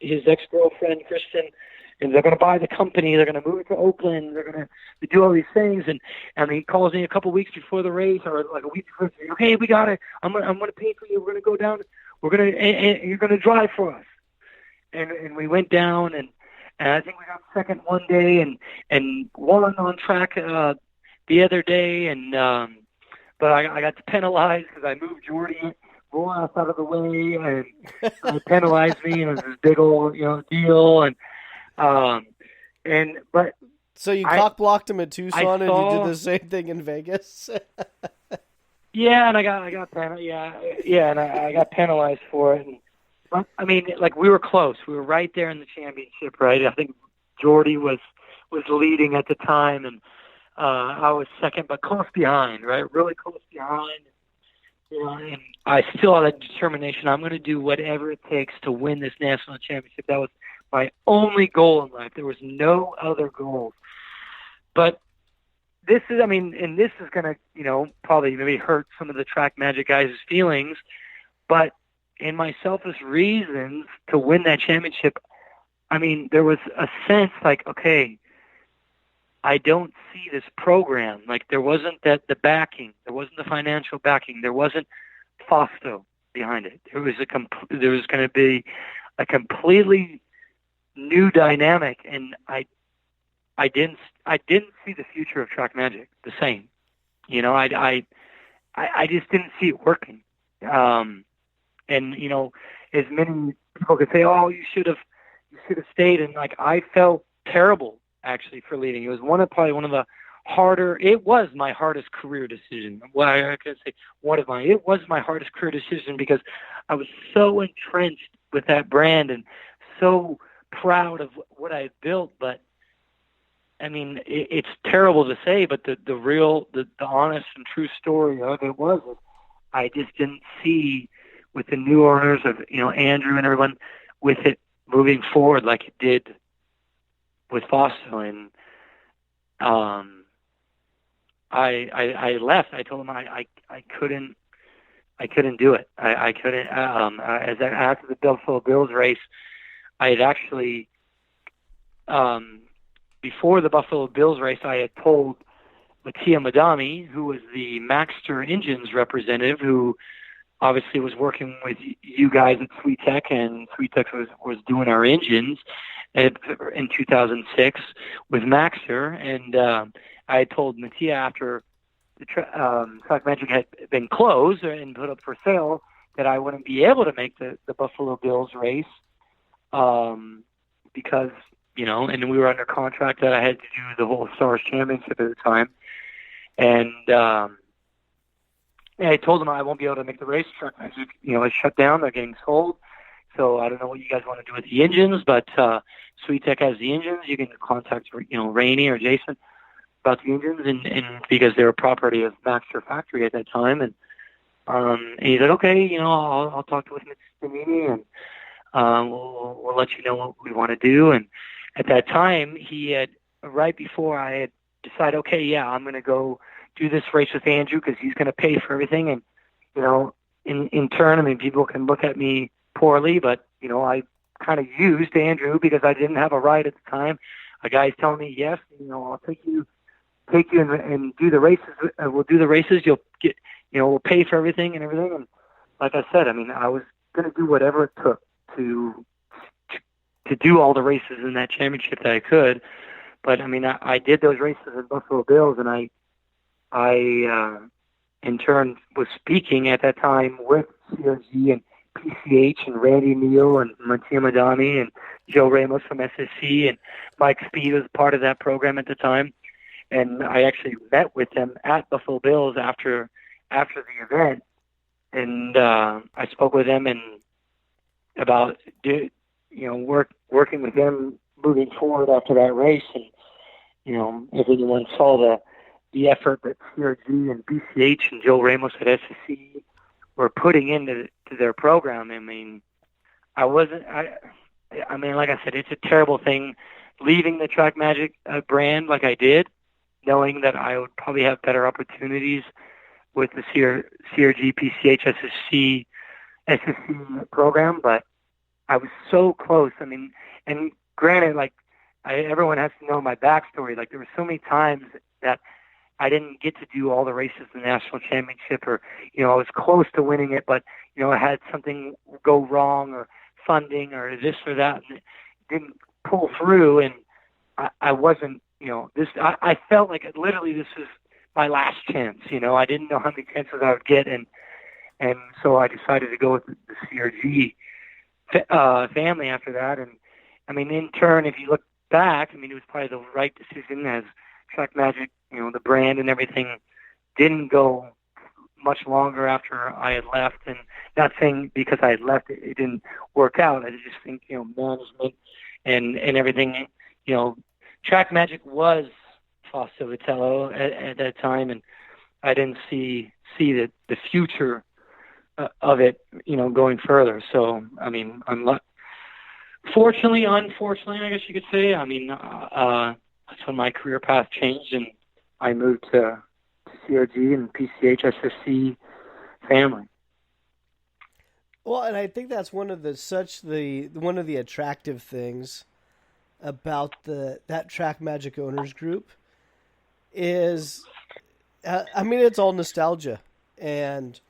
his ex-girlfriend, Kristen, and they're going to buy the company. They're going to move it to Oakland. They're going to do all these things. And he calls me a couple weeks before the race, or like a week before. Okay, we got it. I'm going to pay for you. We're going to go down. And you're going to drive for us. And we went down, and I think we got second one day, and won on track the other day. And but I got penalized because I moved Jordy Rojas out of the way, and penalized me, and it was this big old deal. But so you cock blocked him at Tucson, and you did the same thing in Vegas. Yeah, and I got and I got penalized for it. But I mean, like, we were close. We were right there in the championship, right? I think Jordy was leading at the time, and I was second, but close behind, right? Really close behind. And I still had that determination. I'm going to do whatever it takes to win this national championship. That was my only goal in life. There was no other goals. But this is, and this is going to, probably maybe hurt some of the TrackMagic guys' feelings. But in my selfish reasons to win that championship, there was a sense like, okay, I don't see this program. Like, there wasn't the backing. There wasn't the financial backing. There wasn't Fausto behind it. There was going to be a completely new dynamic, and I didn't see the future of TrackMagic the same. I just didn't see it working. And as many people could say, "Oh, you should have stayed," and like, I felt terrible actually for leaving. It was probably one of the harder. It was my hardest career decision. Well, I could say it was my hardest career decision because I was so entrenched with that brand and so proud of what I built. But it's terrible to say, but the honest and true story of it was I just didn't see with the new owners of Andrew and everyone with it moving forward like it did with Fausto. And I left. I told him I couldn't do it. I couldn't. After the Buffalo Bills race, I had actually before the Buffalo Bills race, I had told Mattia Madami, who was the Maxter Engines representative, who obviously was working with you guys at Sweet Tech, and Sweet Tech was doing our engines in 2006 with Maxter. And I had told Mattia after the TrackMagic had been closed and put up for sale that I wouldn't be able to make the Buffalo Bills race because, and we were under contract that I had to do the whole Stars Championship at the time. And I told them I won't be able to make the race. TrackMagic, it's shut down. They're getting sold. So I don't know what you guys want to do with the engines, but Sweet Tech has the engines. You can contact, Rainey or Jason about the engines, and because they were property of Maxter Factory at that time. And he said, okay, I'll talk with Mr. Stamini, and we'll let you know what we want to do. And at that time, he had, right before I had decided, okay, yeah, I'm going to go do this race with Andrew because he's going to pay for everything. And, in turn, people can look at me poorly, but, I kind of used Andrew because I didn't have a ride at the time. A guy's telling me, yes, I'll take you and do the races. We'll do the races. You'll get, we'll pay for everything and everything. And like I said, I was going to do whatever it took to do all the races in that championship that I could. But I did those races at Buffalo Bills, and I in turn was speaking at that time with CRG and PCH and Randy Neal and Mattia Madami and Joe Ramos from SSC, and Mike Speed was part of that program at the time. And I actually met with them at Buffalo Bills after the event, and I spoke with them and about working with them moving forward after that race. And if anyone saw the effort that CRG and BCH and Joe Ramos at SSC were putting into their program, like I said, it's a terrible thing leaving the TrackMagic brand like I did, knowing that I would probably have better opportunities with the CRG, PCH, SSC program. But I was so close. I mean, and granted, like everyone has to know my backstory. Like there were so many times that I didn't get to do all the races in the national championship, or I was close to winning it, but I had something go wrong, or funding, or this or that, and it didn't pull through. And I wasn't, this. I felt like literally this was my last chance. I didn't know how many chances I would get, and so I decided to go with the CRG family after that. And I mean, in turn, if you look back, I mean, it was probably the right decision, as TrackMagic, the brand and everything didn't go much longer after I had left. And not saying because I had left it didn't work out. I just think, management and everything, TrackMagic was Fausto Vitello at that time, and I didn't see the future of it, going further. So, I mean, fortunately, unfortunately, I guess you could say, I mean, that's when my career path changed, and I moved to CRG and PCH SSC family. Well, and I think that's one of the attractive things about that TrackMagic owners group is, I mean, it's all nostalgia. And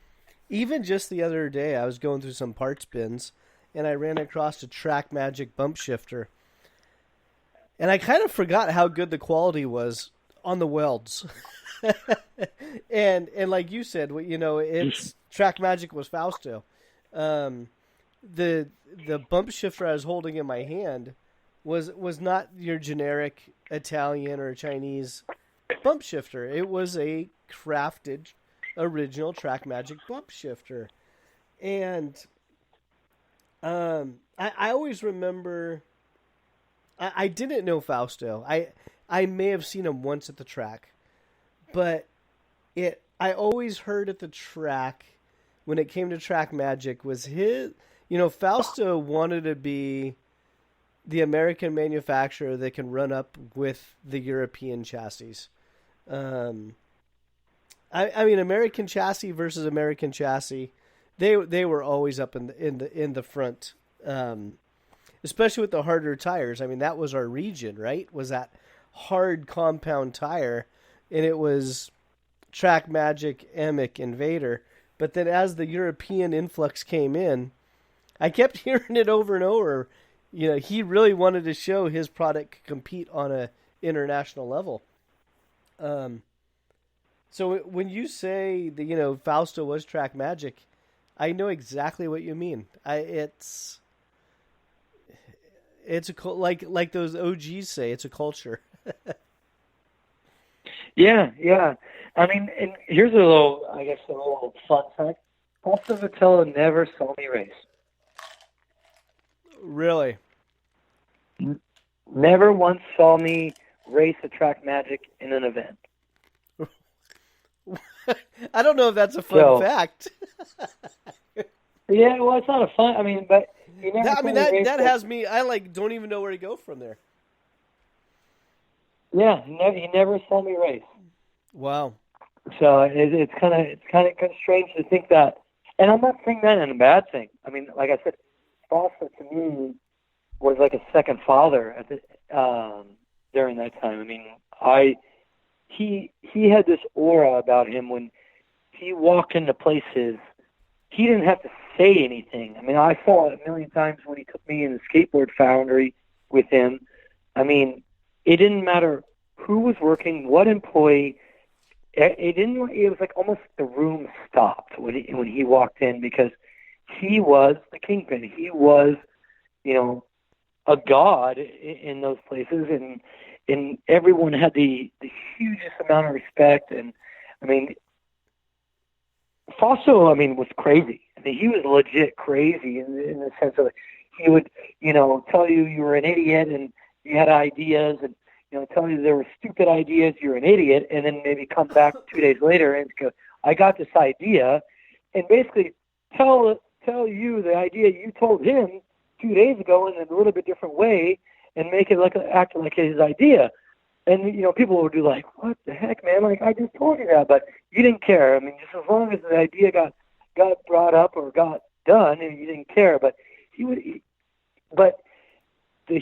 even just the other day, I was going through some parts bins, and I ran across a TrackMagic bump shifter. And I kind of forgot how good the quality was on the welds. and like you said, it's TrackMagic was Fausto. The bump shifter I was holding in my hand was not your generic Italian or Chinese bump shifter. It was a crafted original TrackMagic bump shifter. And I always remember, I didn't know Fausto. I may have seen him once at the track, but I always heard at the track when it came to TrackMagic was Fausto wanted to be the American manufacturer that can run up with the European chassis. I mean, American chassis versus American chassis, they were always up in the front, especially with the harder tires. I mean, that was our region, right? Was that hard compound tire, and it was TrackMagic, Emic, and Vader. But then as the European influx came in, I kept hearing it over and over. He really wanted to show his product could compete on a international level. So when you say that, Fausto was TrackMagic, I know exactly what you mean. It's like those OGs say, it's a culture. Yeah. I mean, and here's a little fun fact. Fausto Vitello never saw me race. Really? Never once saw me race a TrackMagic in an event. I don't know if that's a fun fact. Yeah, well, it's not a fun. I mean, but he never. That has me. I don't even know where to go from there. Yeah, he never saw me race. Wow. So it's kind of strange to think that, and I'm not saying that in a bad thing. I mean, like I said, Fausto to me was like a second father at during that time. I mean, he had this aura about him when he walked into places. He didn't have to say anything. I mean, I saw it a million times when he took me in the skateboard foundry with him. I mean, it didn't matter who was working, what employee. It was like almost the room stopped when he walked in, because he was the kingpin. He was, a god in those places, and everyone had the hugest amount of respect. And I mean, Fausto, was crazy. I mean, he was legit crazy in the sense of he would, tell you were an idiot and you had ideas, and tell you there were stupid ideas, you're an idiot, and then maybe come back 2 days later and go, I got this idea, and basically tell you the idea you told him 2 days ago in a little bit different way, and make it act like his idea. And people would be like, what the heck, man? Like, I just told you that, but you didn't care. I mean, just as long as the idea got brought up or got done, and you didn't care. But he but the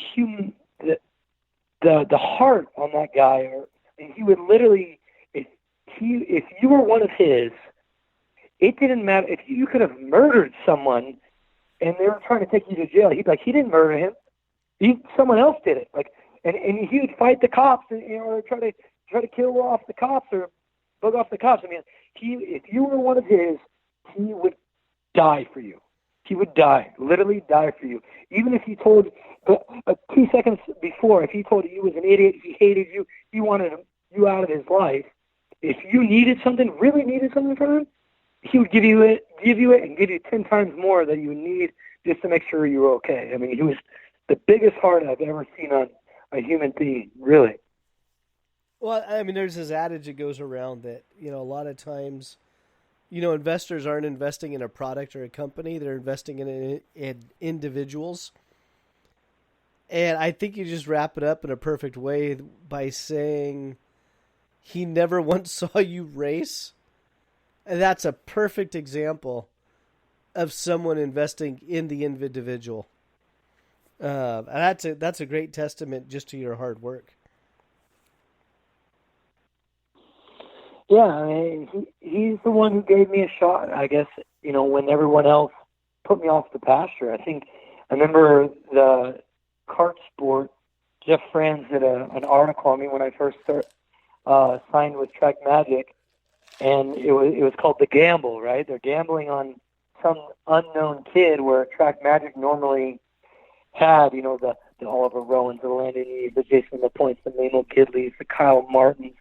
the heart on that guy, and he would literally, if you were one of his, it didn't matter if you could have murdered someone, and they were trying to take you to jail. He'd be like, he didn't murder him. Someone else did it. Like, and he would fight the cops, and or try to kill off the cops or bug off the cops. I mean, if you were one of his, he would die for you. He would literally die for you. Even if he told 2 seconds before, if he told you was an idiot, he hated you, he wanted you out of his life. If you really needed something from him, he would give you it, and give you 10 times more that you would need just to make sure you were okay. I mean, he was the biggest heart I've ever seen on a human being, really. Well, I mean, there's this adage that goes around that, a lot of times, investors aren't investing in a product or a company. They're investing in individuals. And I think you just wrap it up in a perfect way by saying he never once saw you race. And that's a perfect example of someone investing in the individual. And that's a great testament just to your hard work. Yeah, I mean, he's the one who gave me a shot, I guess, when everyone else put me off the pasture. I remember the Kart Sport, Jeff Franz did an article on me when I first signed with TrackMagic, and it was called The Gamble, right? They're gambling on some unknown kid, where TrackMagic normally had, the Oliver Rowans, the Landon Eves, the Jason LaPointes, the Mamo Gidleys, the Kyle Martins,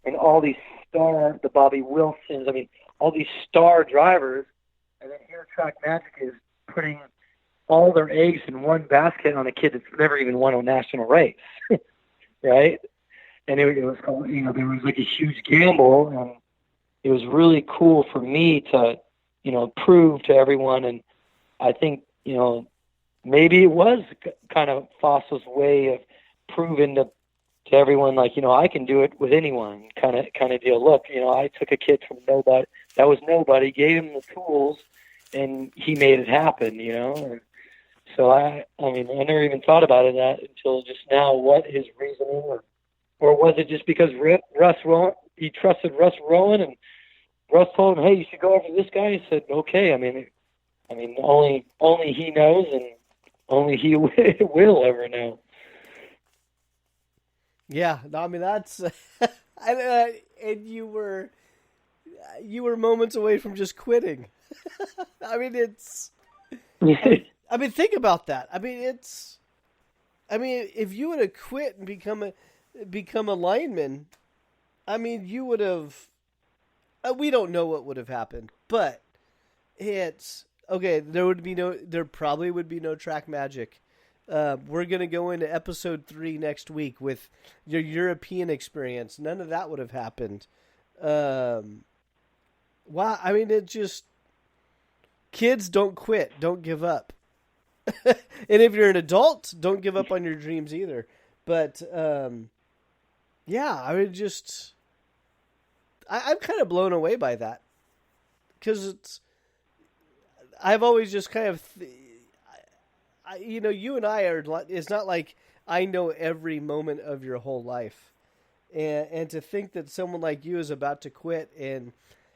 and all these the Bobby Wilsons, I mean, all these star drivers, and then here TrackMagic is putting all their eggs in one basket on a kid that's never even won a national race, right? And it was called, there was like a huge gamble, and it was really cool for me to, prove to everyone, and I think, maybe it was kind of Fossil's way of proving to everyone, like, I can do it with anyone kind of deal. Look, I took a kid from nobody, gave him the tools, and he made it happen, And so I mean, I never even thought about it until just now, what his reasoning, or was it just because he trusted Russ Rowan, and Russ told him, hey, you should go over this guy? He said, okay. I mean, only he knows, and only he will ever know. Yeah, I mean, that's and you were moments away from just quitting. I mean, think about that. I mean, if you would have quit and become a lineman, I mean, you would have. We don't know what would have happened, but it's okay. There probably would be no TrackMagic. We're going to go into episode 3 next week with your European experience. None of that would have happened. Wow. I mean, kids, don't quit. Don't give up. And if you're an adult, don't give up on your dreams either. But, yeah, I mean, I'm kind of blown away by that. Because I've always just kind of... you and I are, it's not like I know every moment of your whole life. And to think that someone like you is about to quit, and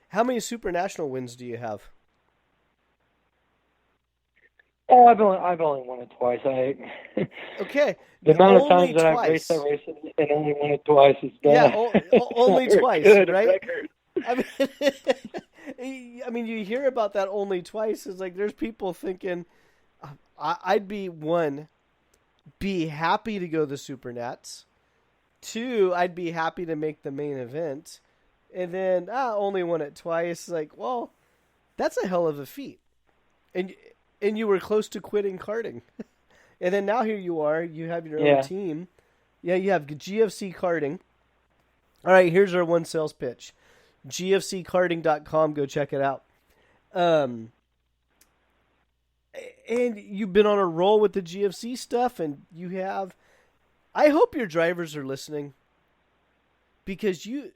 how many Super National wins do you have? Oh, I've only won it twice. Okay. The amount of times that I've raced that race and only won it twice is bad. Yeah, only twice, good right? I mean, you hear about that only twice. It's like there's people thinking, I'd be happy to go to the Super Nats. 2, I'd be happy to make the main event. And then, only won it twice. Like, well, that's a hell of a feat. And you were close to quitting karting. And then now here you are. You have your own team. Yeah, you have GFC Karting. All right, here's our one sales pitch. GFCkarting.com. Go check it out. And you've been on a roll with the GFC stuff, and you have... I hope your drivers are listening, because you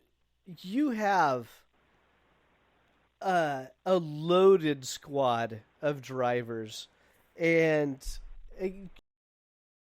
have a loaded squad of drivers, and